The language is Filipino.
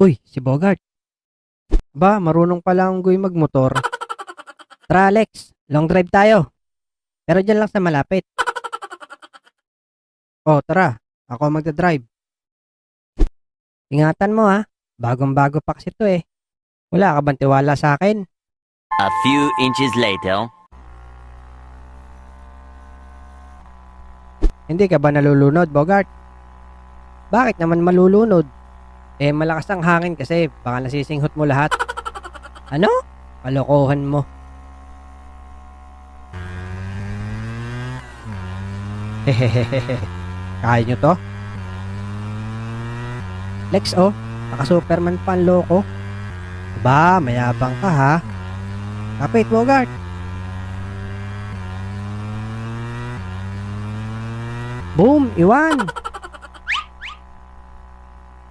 Uy, si Bogart. Ba, marunong pala ang Goy magmotor. Tara Alex, long drive tayo. Pero dyan lang sa malapit. Oh, tara. Ako magdadrive. Ingatan mo ha. Bagong-bago pa kasi to eh. Wala ka bang tiwala sa akin? A few inches later. Hindi ka ba nalulunod, Bogart? Bakit naman malulunod? Eh, malakas ang hangin kasi baka nasisinghot mo lahat. Ano? Kalokohan mo. Hehehehe. Kaya nyo to? Lex, oh. Naka-Superman pa ang loko. Ba, mayabang ka ha. Kapit, Bogart. Boom, iwan.